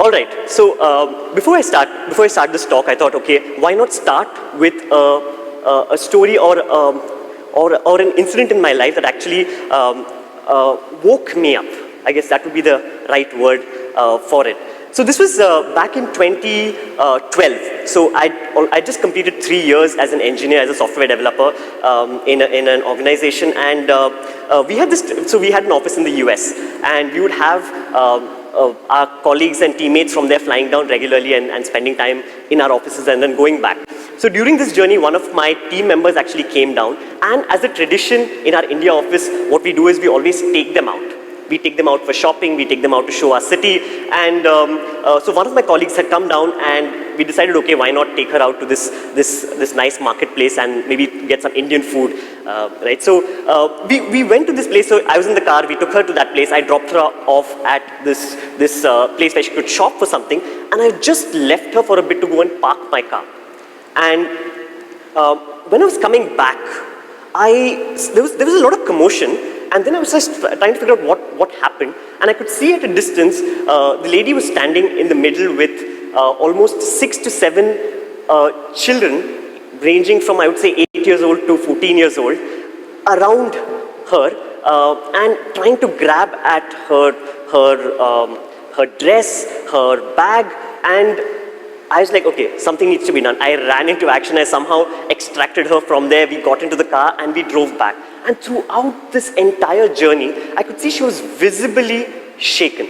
All right. So before I start this talk, I thought, okay, why not start with a story or an incident in my life that actually woke me up. I guess that would be the right word for it. So this was back in 2012. So I just completed 3 years as an engineer, as a software developer in an organization, and we had this. So we had an office in the US, and we would have our colleagues and teammates from there flying down regularly and spending time in our offices and then going back. So during this journey, one of my team members actually came down, and as a tradition in our India office, what we do is we always take them out. We take them out for shopping, we take them out to show our city, and so one of my colleagues had come down, and we decided, okay, why not take her out to this nice marketplace and maybe get some Indian food, right? So we went to this place. So I was in the car, we took her to that place, I dropped her off at this place where she could shop for something, and I just left her for a bit to go and park my car. And when I was coming back, there was a lot of commotion. And then I was just trying to figure out what happened. And I could see at a distance, the lady was standing in the middle with almost 6 to 7 children, ranging from, I would say, 8 years old to 14 years old, around her, and trying to grab at her dress, her bag, and I was like, okay, something needs to be done. I ran into action. I somehow extracted her from there. We got into the car and we drove back. And throughout this entire journey, I could see she was visibly shaken.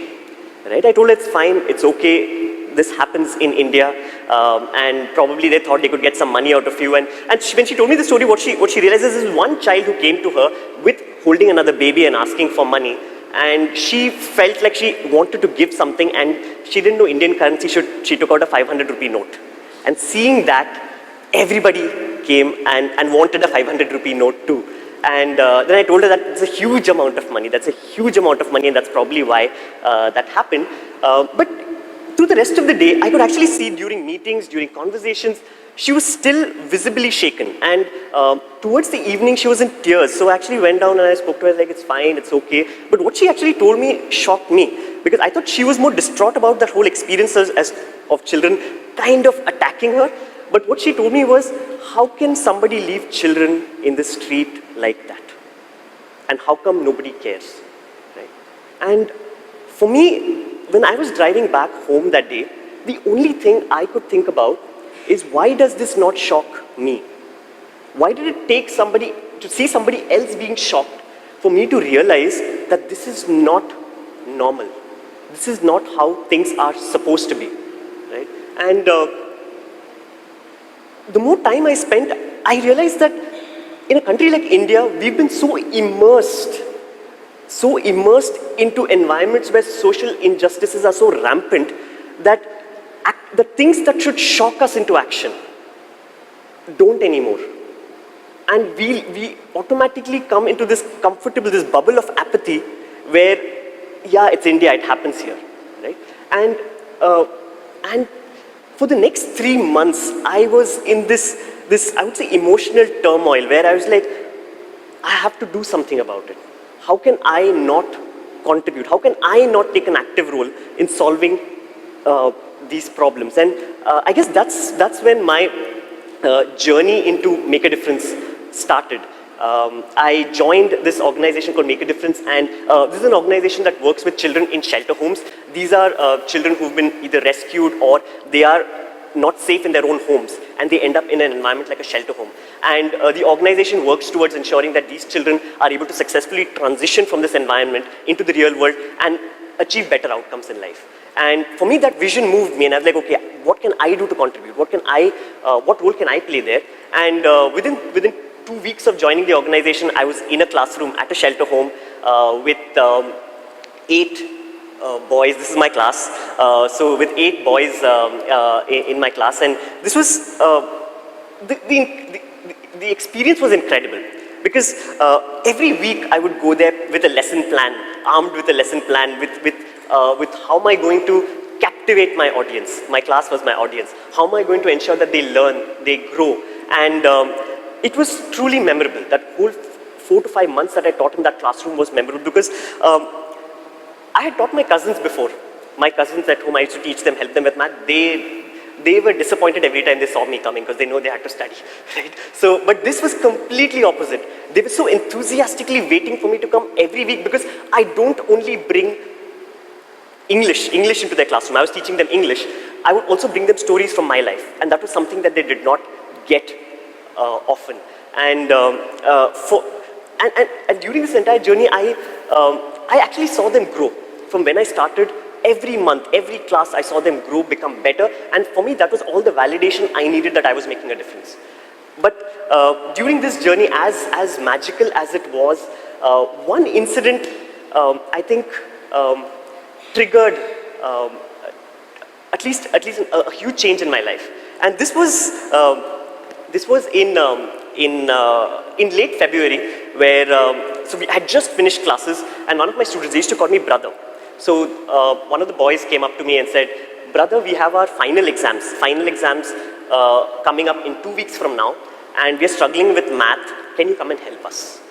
Right? I told her, it's fine, it's okay. This happens in India, and probably they thought they could get some money out of you. And when she told me the story, what she realizes is one child who came to her with holding another baby and asking for money. And she felt like she wanted to give something, and she didn't know Indian currency. She took out a 500 rupee note. And seeing that, everybody came and wanted a 500 rupee note too. And then I told her that it's a huge amount of money. That's a huge amount of money, and that's probably why that happened. But through the rest of the day, I could actually see during meetings, during conversations, she was still visibly shaken. And towards the evening, she was in tears. So I actually went down and I spoke to her, like, it's fine, it's okay. But what she actually told me shocked me, because I thought she was more distraught about that whole experience of children kind of attacking her. But what she told me was, how can somebody leave children in the street like that? And how come nobody cares? Right? And for me, when I was driving back home that day, the only thing I could think about is, why does this not shock me? Why did it take somebody to see somebody else being shocked for me to realize that this is not normal? This is not how things are supposed to be, right? And the more time I spent, I realized that in a country like India, we've been so immersed into environments where social injustices are so rampant that the things that should shock us into action don't anymore. And we automatically come into this bubble of apathy where, yeah, it's India, it happens here, right? And for the next 3 months, I was in this I would say emotional turmoil where I was like, I have to do something about it. How can I not contribute? How can I not take an active role in solving these problems? And I guess that's when my journey into Make a Difference started. I joined this organization called Make a Difference, and this is an organization that works with children in shelter homes. These are children who've been either rescued or they are not safe in their own homes, and they end up in an environment like a shelter home. And the organization works towards ensuring that these children are able to successfully transition from this environment into the real world and achieve better outcomes in life. And for me, that vision moved me, and I was like, okay, what can I do to contribute? What role can I play there? And within 2 weeks of joining the organization, I was in a classroom at a shelter home with 8 boys. This is my class. So with 8 boys in my class, and this was the experience was incredible, because every week I would go there with a lesson plan, armed with a lesson plan, with how am I going to captivate my audience. My class was my audience. How am I going to ensure that they learn, they grow? And it was truly memorable. That whole 4 to 5 months that I taught in that classroom was memorable, because I had taught my cousins before, My cousins at home, I used to teach them, help them with math, they were disappointed every time they saw me coming because they know they had to study, right? So, but this was completely opposite. They were so enthusiastically waiting for me to come every week because I don't only bring English into their classroom. I was teaching them English. I would also bring them stories from my life, and that was something that they did not get often. And and during this entire journey, I actually saw them grow. From when I started, every month, every class, I saw them grow, become better, and for me, that was all the validation I needed that I was making a difference. But during this journey, as magical as it was, one incident, I think, triggered at least a huge change in my life. And this was in late February, where so we had just finished classes, and one of my students, they used to call me brother. So one of the boys came up to me and said, "Brother, we have our final exams coming up in 2 weeks from now, and we are struggling with math. Can you come and help us?"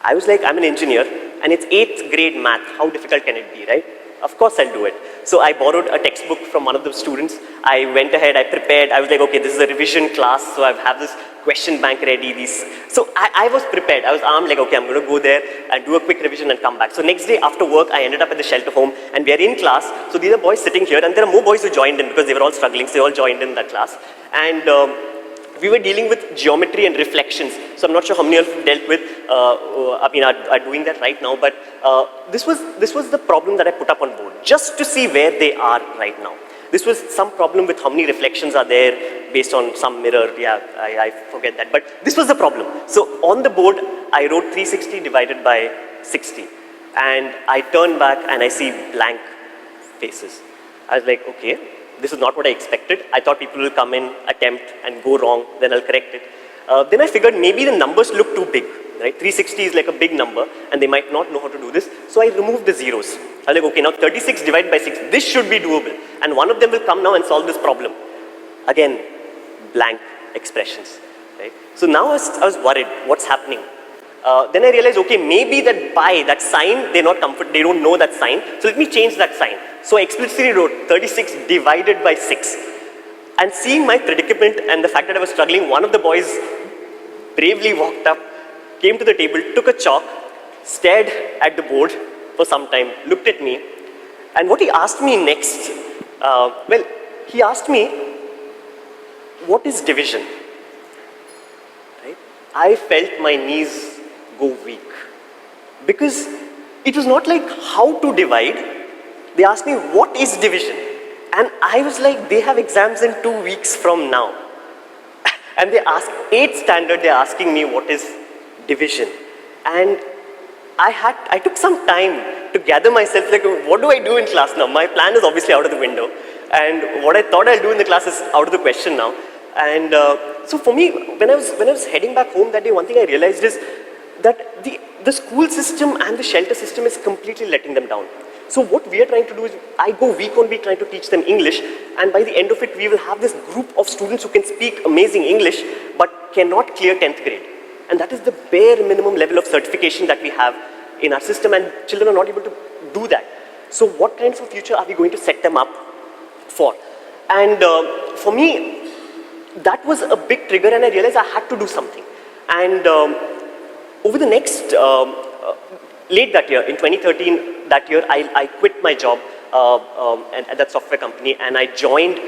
I was like, "I'm an engineer, and it's 8th grade math. How difficult can it be, right? Of course I'll do it." So I borrowed a textbook from one of the students. I went ahead, I prepared. I was like, okay, this is a revision class, so I have this question bank ready. So I was prepared. I was armed, like, okay, I'm going to go there and do a quick revision and come back. So next day after work, I ended up at the shelter home, and we are in class. So these are boys sitting here, and there are more boys who joined in because they were all struggling, so they all joined in that class. And we were dealing with geometry and reflections. So I'm not sure how many of you dealt with, are doing that right now, but this was the problem that I put up on board, just to see where they are right now. This was some problem with how many reflections are there based on some mirror. Yeah, I forget that, but this was the problem. So on the board, I wrote 360 divided by 60. And I turn back and I see blank faces. I was like, okay, this is not what I expected. I thought people will come in, attempt, and go wrong, then I'll correct it. Then I figured maybe the numbers look too big, right? 360 is like a big number, and they might not know how to do this. So I removed the zeros. I was like, okay, now 36 divided by 6, this should be doable. And one of them will come now and solve this problem. Again, blank expressions, right? So now I was worried, what's happening? Then I realized, okay, maybe that by, that sign, they don't know that sign, so let me change that sign. So I explicitly wrote 36 divided by 6. And seeing my predicament and the fact that I was struggling, one of the boys bravely walked up, came to the table, took a chalk, stared at the board for some time, looked at me, and what he asked me next, he asked me, what is division? Right? I felt my knees go weak, because it was not like how to divide. They asked me, what is division? And I was like, they have exams in 2 weeks from now. And they asked, 8th standard, they're asking me what is division. And I took some time to gather myself, like, what do I do in class now? My plan is obviously out of the window. And what I thought I'll do in the class is out of the question now. And so for me, when I was heading back home that day, one thing I realized is that the school system and the shelter system is completely letting them down. So what we are trying to do is, I go week on week trying to teach them English, and by the end of it, we will have this group of students who can speak amazing English, but cannot clear 10th grade. And that is the bare minimum level of certification that we have in our system, and children are not able to do that. So what kinds of future are we going to set them up for? And for me, that was a big trigger, and I realized I had to do something. And over the next, late that year, in 2013, that year, I quit my job at that software company, and I joined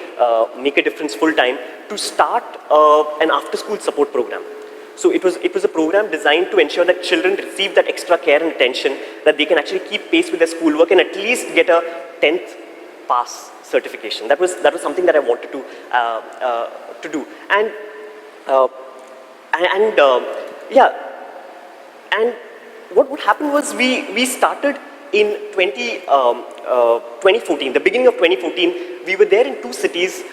Make a Difference full-time to start an after-school support program. So it was a program designed to ensure that children receive that extra care and attention, that they can actually keep pace with their schoolwork and at least get a 10th pass certification. That was something that I wanted to do. And what happened was we started in 2014, the beginning of 2014. We were there in 2 cities.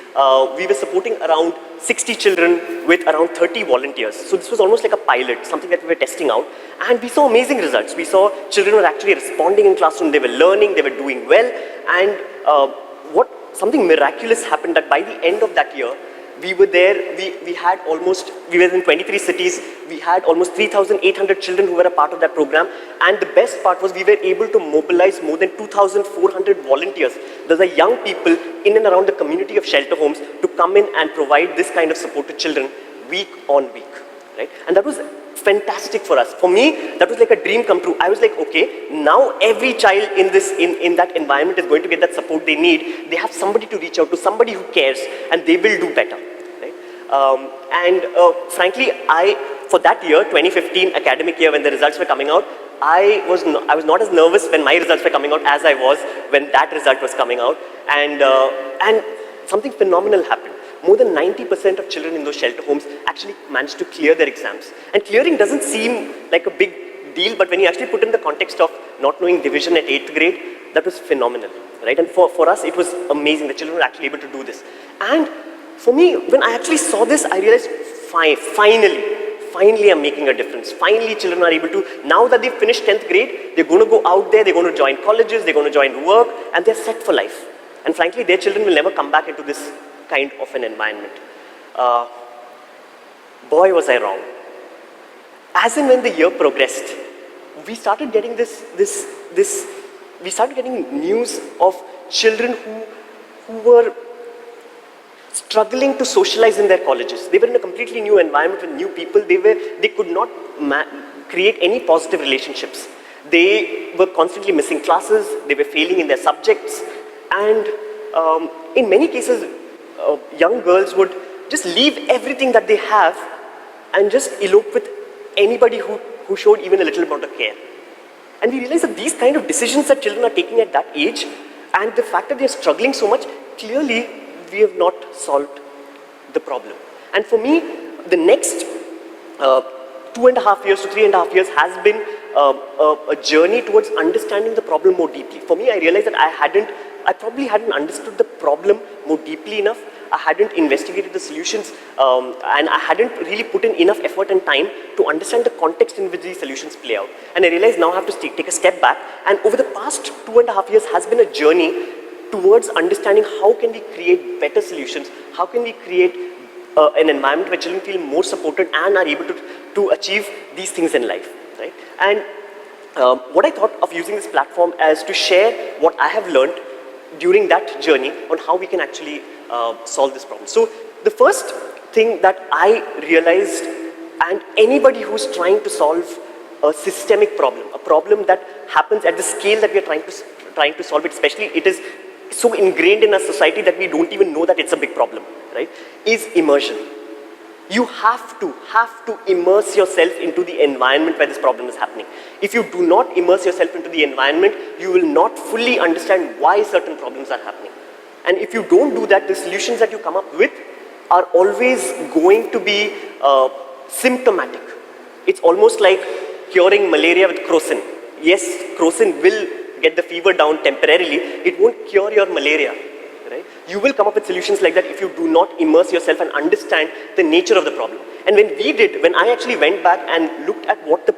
We were supporting around 60 children with around 30 volunteers. So this was almost like a pilot, something that we were testing out. And we saw amazing results. We saw children were actually responding in classroom. They were learning, they were doing well. And something miraculous happened, that by the end of that year, We were there, we were in 23 cities, we had almost 3,800 children who were a part of that program, and the best part was we were able to mobilize more than 2,400 volunteers. Those are young people in and around the community of shelter homes to come in and provide this kind of support to children week on week, right? And that was fantastic for us. For me, that was like a dream come true. I was like, okay, now every child in that environment is going to get that support they need. They have somebody to reach out to, somebody who cares, and they will do better. Frankly, for that year, 2015 academic year, when the results were coming out, I was not as nervous when my results were coming out as I was when that result was coming out. And something phenomenal happened. More than 90% of children in those shelter homes actually managed to clear their exams. And clearing doesn't seem like a big deal, but when you actually put in the context of not knowing division at 8th grade, that was phenomenal, right? And for us, it was amazing. The children were actually able to do this. And for me, when I actually saw this, I realized, finally I'm making a difference. Finally, children are able to, now that they've finished 10th grade, they're going to go out there, they're going to join colleges, they're going to join work, and they're set for life. And frankly, their children will never come back into this kind of an environment. Boy, was I wrong. As and when the year progressed, we started getting we started getting news of children who were struggling to socialize in their colleges. They were in a completely new environment with new people. They could not create any positive relationships. They were constantly missing classes. They were failing in their subjects. And in many cases, young girls would just leave everything that they have and just elope with anybody who showed even a little amount of care. And we realized that these kind of decisions that children are taking at that age, and the fact that they're struggling so much, clearly we have not solved the problem. And for me, the next 2.5 years to 3.5 years has been a journey towards understanding the problem more deeply. For me, I realized that I probably hadn't understood the problem more deeply enough. I hadn't investigated the solutions, and I hadn't really put in enough effort and time to understand the context in which these solutions play out. And I realized now I have to take a step back, and over the past 2.5 years has been a journey towards understanding how can we create better solutions, how can we create an environment where children feel more supported and are able to achieve these things in life, right? And what I thought of using this platform as to share what I have learned during that journey on how we can actually solve this problem. So the first thing that I realized, and anybody who's trying to solve a systemic problem, a problem that happens at the scale that we are trying to solve it, especially it is so ingrained in our society that we don't even know that it's a big problem, right, is immersion. You have to immerse yourself into the environment where this problem is happening. If you do not immerse yourself into the environment, you will not fully understand why certain problems are happening. And if you don't do that, the solutions that you come up with are always going to be symptomatic. It's almost like curing malaria with crocin. Yes, crocin will get the fever down temporarily. It won't cure your malaria. Right? You will come up with solutions like that if you do not immerse yourself and understand the nature of the problem. And when I actually went back and looked at what the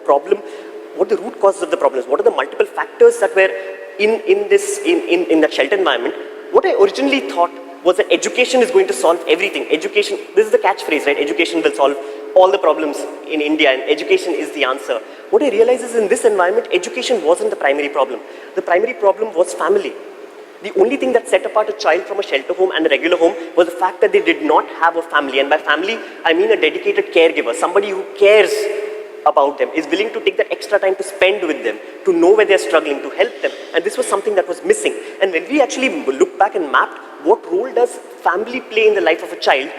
root causes of the problems, what are the multiple factors that were in that shelter environment, what I originally thought was that education is going to solve everything. Education, this is the catchphrase, right? Education will solve all the problems in India, and education is the answer. What I realized is in this environment, education wasn't the primary problem. The primary problem was family. The only thing that set apart a child from a shelter home and a regular home was the fact that they did not have a family. And by family, I mean a dedicated caregiver, somebody who cares about them, is willing to take that extra time to spend with them, to know where they're struggling, to help them. And this was something that was missing. And when we actually looked back and mapped what role does family play in the life of a child,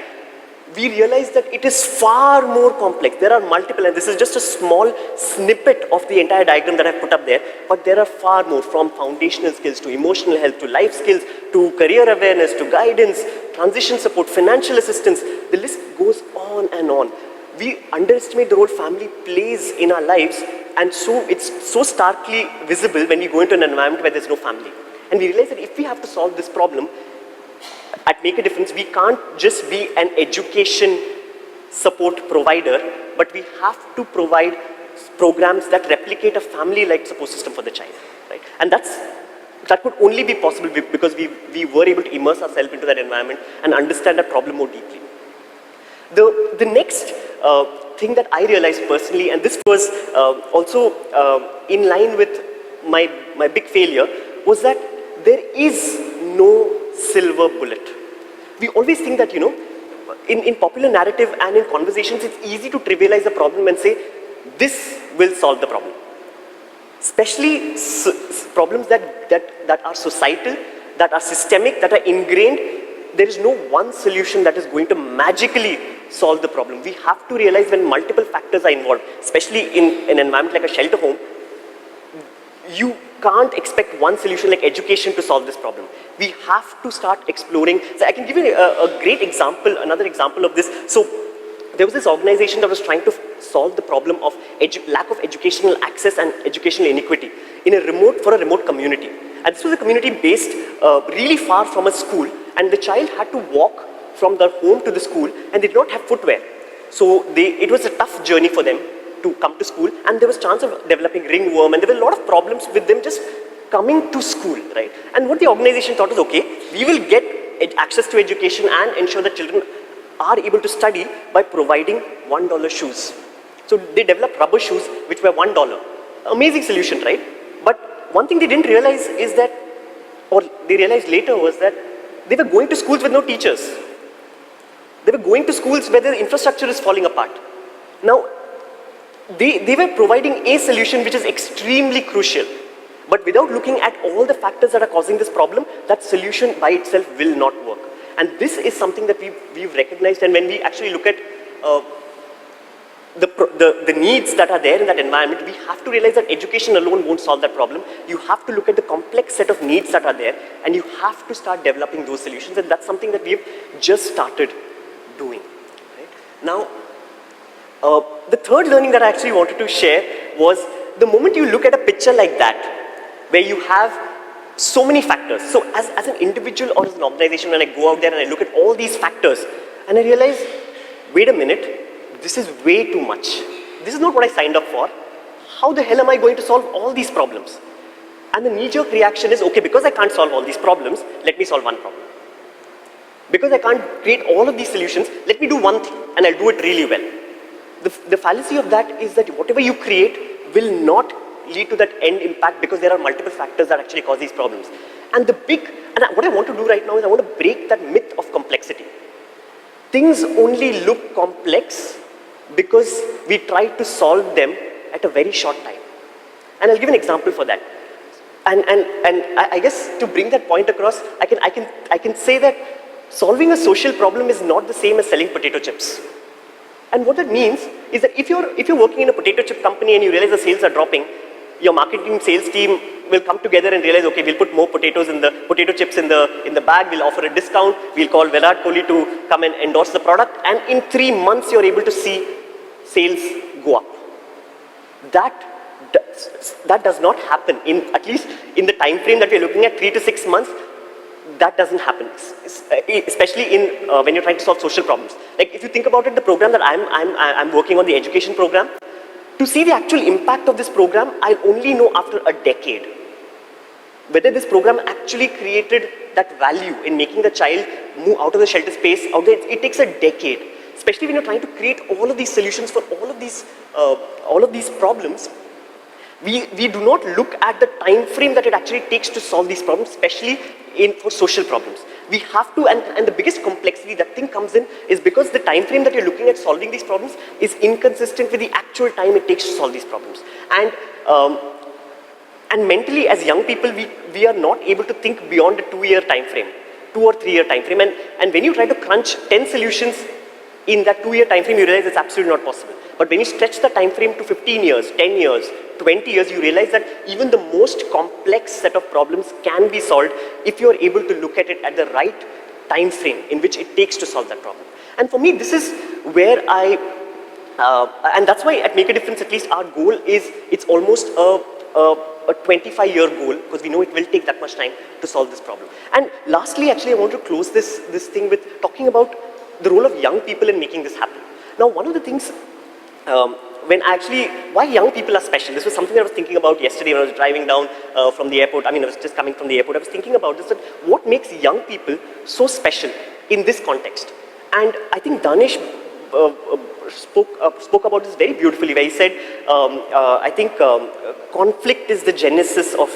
we realized that it is far more complex. There are multiple, and this is just a small snippet of the entire diagram that I've put up there, but there are far more, from foundational skills to emotional health to life skills to career awareness to guidance, transition support, financial assistance. The list goes on and on. We underestimate the role family plays in our lives, and so it's so starkly visible when you go into an environment where there's no family. And we realize that if we have to solve this problem, at Make a Difference, we can't just be an education support provider, but we have to provide programs that replicate a family-like support system for the child, right? And that could only be possible because we were able to immerse ourselves into that environment and understand that problem more deeply. The next thing that I realized personally, and this was also in line with my big failure, was that there is no silver bullet. We always think that, in popular narrative and in conversations, it's easy to trivialize the problem and say, this will solve the problem. Especially problems that are societal, that are systemic, that are ingrained. There is no one solution that is going to magically solve the problem. We have to realize when multiple factors are involved, especially in an environment like a shelter home, you can't expect one solution like education to solve this problem. We have to start exploring. So I can give you a great example, another example of this. So there was this organization that was trying to solve the problem of lack of educational access and educational inequity for a remote community. And this was a community based really far from a school, and the child had to walk from their home to the school, and they did not have footwear. So it was a tough journey for them to come to school, and there was chance of developing ringworm, and there were a lot of problems with them just coming to school, right? And what the organization thought was, okay, we will get access to education and ensure that children are able to study by providing $1 shoes. So they developed rubber shoes which were $1. Amazing solution, right? But one thing they didn't realize is that, or they realized later, was that they were going to schools with no teachers. They were going to schools where the infrastructure is falling apart. Now, they were providing a solution which is extremely crucial. But without looking at all the factors that are causing this problem, that solution by itself will not work. And this is something that we've recognized, and when we actually look at the needs that are there in that environment, we have to realize that education alone won't solve that problem. You have to look at the complex set of needs that are there, and you have to start developing those solutions, and that's something that we've just started doing. Right? Now, the third learning that I actually wanted to share was the moment you look at a picture like that, where you have so many factors. So as an individual or as an organization, when I go out there and I look at all these factors, and I realize, wait a minute, this is way too much. This is not what I signed up for. How the hell am I going to solve all these problems? And the knee-jerk reaction is, okay, because I can't solve all these problems, let me solve one problem. Because I can't create all of these solutions, let me do one thing, and I'll do it really well. The fallacy of that is that whatever you create will not lead to that end impact, because there are multiple factors that actually cause these problems. And what I want to do right now is I want to break that myth of complexity. Things only look complex because we try to solve them at a very short time. And I'll give an example for that. And I guess to bring that point across, I can say that solving a social problem is not the same as selling potato chips. And what that means is that if you're working in a potato chip company and you realize the sales are dropping, your marketing sales team will come together and realize, okay, we'll put more potato chips in the bag, we'll offer a discount, we'll call Virat Kohli to come and endorse the product, and in 3 months you're able to see sales go up. That does not happen, at least in the time frame that we're looking at, 3 to 6 months. That doesn't happen, especially when you're trying to solve social problems. Like if you think about it, the program that I'm working on, the education program, to see the actual impact of this program, I'll only know after a decade. Whether this program actually created that value in making the child move out of the shelter space, it takes a decade. Especially when you're trying to create all of these solutions for all of these problems. We do not look at the time frame that it actually takes to solve these problems, especially for social problems. We have to, and the biggest complexity that thing comes in is because the time frame that you're looking at solving these problems is inconsistent with the actual time it takes to solve these problems. And mentally, as young people, we are not able to think beyond a 2-year time frame, 2 or 3 year time frame. And when you try to crunch 10 solutions in that 2-year time frame, you realize it's absolutely not possible. But when you stretch the time frame to 15 years, 10 years, 20 years, you realize that even the most complex set of problems can be solved if you're able to look at it at the right time frame in which it takes to solve that problem. And for me, this is where and that's why at Make a Difference, at least our goal is, it's almost a 25-year goal, because we know it will take that much time to solve this problem. And lastly, actually, I want to close this thing with talking about the role of young people in making this happen. Now, one of the things, why young people are special, this was something that I was thinking about yesterday when I was driving down from the airport. I was just coming from the airport. I was thinking about this, that what makes young people so special in this context. And I think Danish spoke about this very beautifully, where he said, I think conflict is the genesis of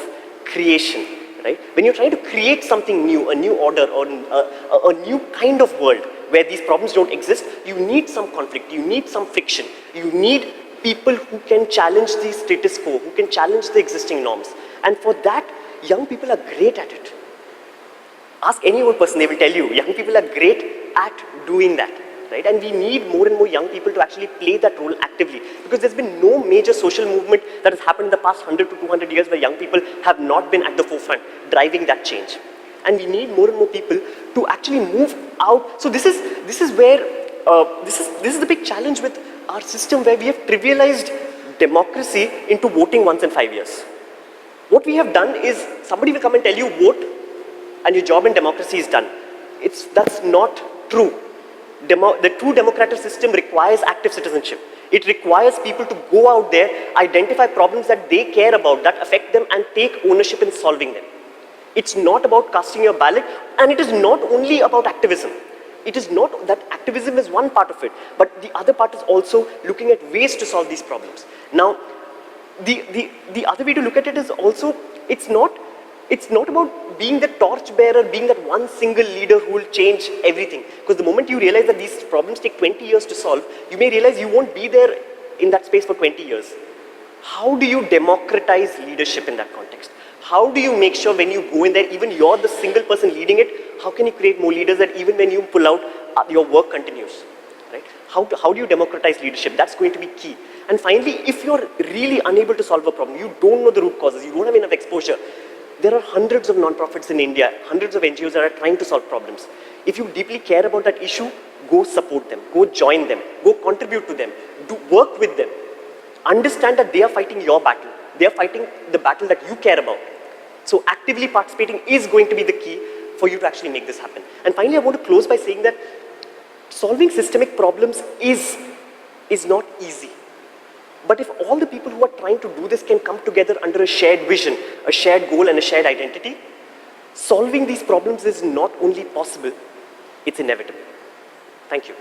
creation, right? When you're trying to create something new, a new order, or a new kind of world where these problems don't exist, you need some conflict, you need some friction, you need people who can challenge the status quo, who can challenge the existing norms. And for that, young people are great at it. Ask any old person, they will tell you, young people are great at doing that, right? And we need more and more young people to actually play that role actively, because there's been no major social movement that has happened in the past 100 to 200 years where young people have not been at the forefront driving that change. And we need more and more people to actually move out. So this is where, this is the big challenge with our system, where we have trivialized democracy into voting once in 5 years. What we have done is, somebody will come and tell you, vote, and your job in democracy is done. That's not true. The true democratic system requires active citizenship. It requires people to go out there, identify problems that they care about, that affect them, and take ownership in solving them. It's not about casting your ballot, and it is not only about activism. It is not that activism is one part of it, but the other part is also looking at ways to solve these problems. Now, the other way to look at it is also, it's not about being the torchbearer, being that one single leader who will change everything. Because the moment you realize that these problems take 20 years to solve, you may realize you won't be there in that space for 20 years. How do you democratize leadership in that context? How do you make sure when you go in there, even you're the single person leading it, how can you create more leaders that even when you pull out, your work continues, right? How do you democratize leadership? That's going to be key. And finally, if you're really unable to solve a problem, you don't know the root causes, you don't have enough exposure, there are hundreds of non-profits in India, hundreds of NGOs that are trying to solve problems. If you deeply care about that issue, go support them, go join them, go contribute to them, work with them. Understand that they are fighting your battle. They are fighting the battle that you care about. So actively participating is going to be the key for you to actually make this happen. And finally, I want to close by saying that solving systemic problems is not easy. But if all the people who are trying to do this can come together under a shared vision, a shared goal, and a shared identity, solving these problems is not only possible, it's inevitable. Thank you.